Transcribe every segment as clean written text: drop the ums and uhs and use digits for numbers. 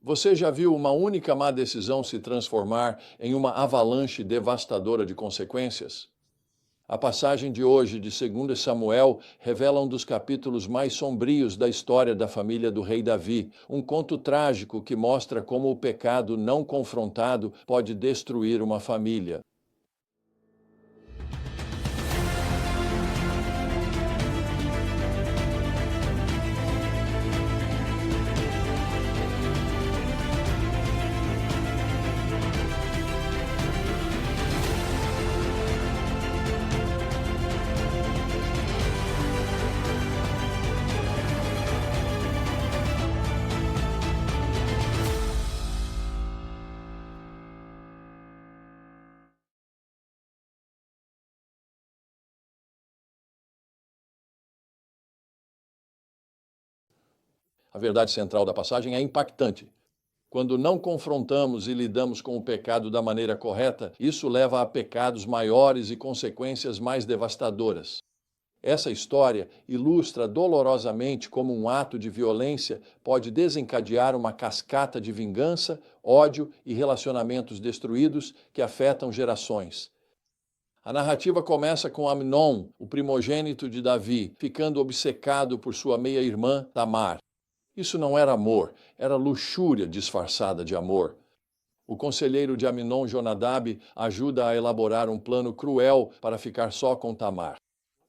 Você já viu uma única má decisão se transformar em uma avalanche devastadora de consequências? A passagem de hoje de 2 Samuel revela um dos capítulos mais sombrios da história da família do rei Davi, um conto trágico que mostra como o pecado não confrontado pode destruir uma família. A verdade central da passagem é impactante. Quando não confrontamos e lidamos com o pecado da maneira correta, isso leva a pecados maiores e consequências mais devastadoras. Essa história ilustra dolorosamente como um ato de violência pode desencadear uma cascata de vingança, ódio e relacionamentos destruídos que afetam gerações. A narrativa começa com Amnon, o primogênito de Davi, ficando obcecado por sua meia-irmã Tamar. Isso não era amor, era luxúria disfarçada de amor. O conselheiro de Amnon, Jonadab, ajuda a elaborar um plano cruel para ficar só com Tamar.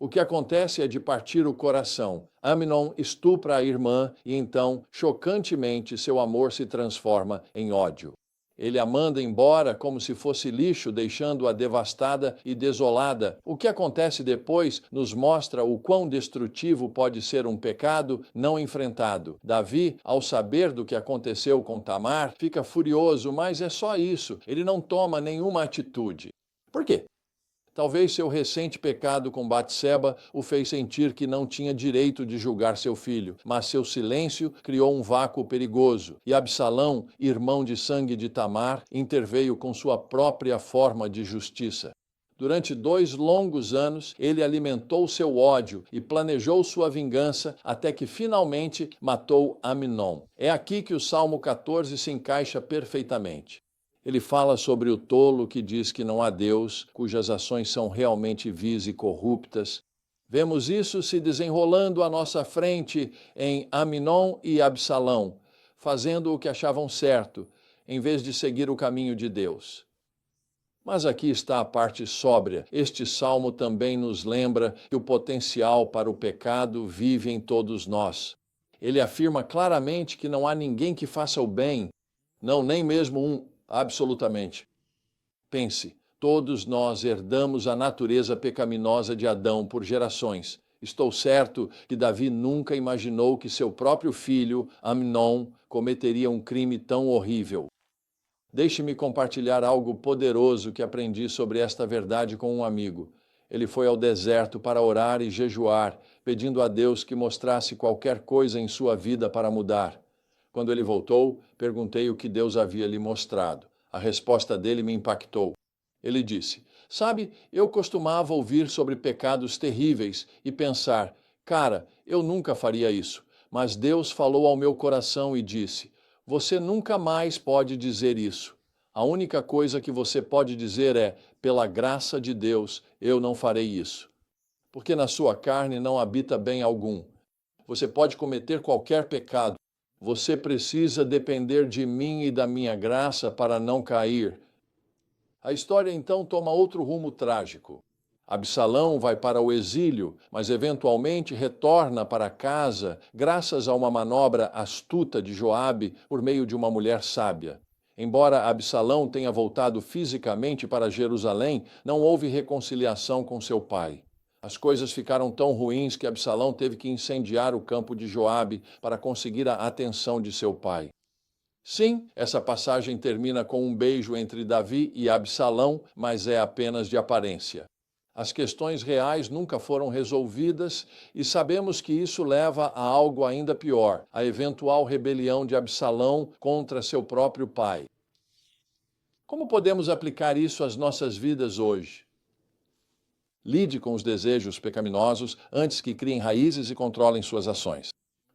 O que acontece é de partir o coração. Amnon estupra a irmã e então, chocantemente, seu amor se transforma em ódio. Ele a manda embora como se fosse lixo, deixando-a devastada e desolada. O que acontece depois nos mostra o quão destrutivo pode ser um pecado não enfrentado. Davi, ao saber do que aconteceu com Tamar, fica furioso, mas é só isso. Ele não toma nenhuma atitude. Por quê? Talvez seu recente pecado com Batseba o fez sentir que não tinha direito de julgar seu filho, mas seu silêncio criou um vácuo perigoso. E Absalão, irmão de sangue de Tamar, interveio com sua própria forma de justiça. Durante 2 longos anos, ele alimentou seu ódio e planejou sua vingança até que finalmente matou Amnon. É aqui que o Salmo 14 se encaixa perfeitamente. Ele fala sobre o tolo que diz que não há Deus, cujas ações são realmente vis e corruptas. Vemos isso se desenrolando à nossa frente em Amnon e Absalão, fazendo o que achavam certo, em vez de seguir o caminho de Deus. Mas aqui está a parte sóbria. Este salmo também nos lembra que o potencial para o pecado vive em todos nós. Ele afirma claramente que não há ninguém que faça o bem, não, nem mesmo um. Absolutamente. Pense, todos nós herdamos a natureza pecaminosa de Adão por gerações. Estou certo que Davi nunca imaginou que seu próprio filho, Amnon, cometeria um crime tão horrível. Deixe-me compartilhar algo poderoso que aprendi sobre esta verdade com um amigo. Ele foi ao deserto para orar e jejuar, pedindo a Deus que mostrasse qualquer coisa em sua vida para mudar. Quando ele voltou, perguntei o que Deus havia lhe mostrado. A resposta dele me impactou. Ele disse: "Sabe, eu costumava ouvir sobre pecados terríveis e pensar, cara, eu nunca faria isso. Mas Deus falou ao meu coração e disse: você nunca mais pode dizer isso. A única coisa que você pode dizer é: pela graça de Deus, eu não farei isso. Porque na sua carne não habita bem algum. Você pode cometer qualquer pecado. Você precisa depender de mim e da minha graça para não cair." A história então toma outro rumo trágico. Absalão vai para o exílio, mas eventualmente retorna para casa graças a uma manobra astuta de Joabe por meio de uma mulher sábia. Embora Absalão tenha voltado fisicamente para Jerusalém, não houve reconciliação com seu pai. As coisas ficaram tão ruins que Absalão teve que incendiar o campo de Joabe para conseguir a atenção de seu pai. Sim, essa passagem termina com um beijo entre Davi e Absalão, mas é apenas de aparência. As questões reais nunca foram resolvidas e sabemos que isso leva a algo ainda pior, a eventual rebelião de Absalão contra seu próprio pai. Como podemos aplicar isso às nossas vidas hoje? Lide com os desejos pecaminosos antes que criem raízes e controlem suas ações.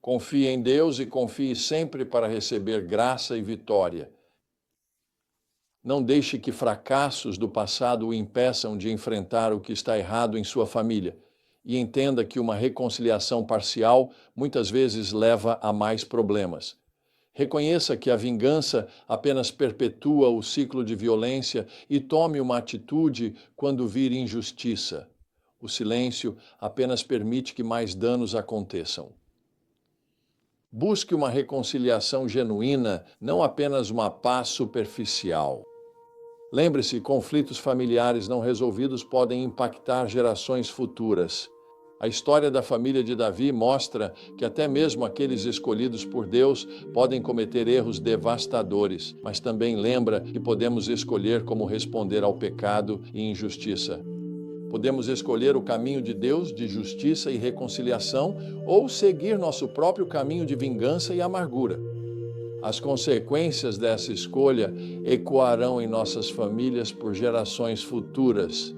Confie em Deus e confie sempre para receber graça e vitória. Não deixe que fracassos do passado o impeçam de enfrentar o que está errado em sua família. E entenda que uma reconciliação parcial muitas vezes leva a mais problemas. Reconheça que a vingança apenas perpetua o ciclo de violência e tome uma atitude quando vir injustiça. O silêncio apenas permite que mais danos aconteçam. Busque uma reconciliação genuína, não apenas uma paz superficial. Lembre-se, conflitos familiares não resolvidos podem impactar gerações futuras. A história da família de Davi mostra que até mesmo aqueles escolhidos por Deus podem cometer erros devastadores, mas também lembra que podemos escolher como responder ao pecado e injustiça. Podemos escolher o caminho de Deus, de justiça e reconciliação, ou seguir nosso próprio caminho de vingança e amargura. As consequências dessa escolha ecoarão em nossas famílias por gerações futuras.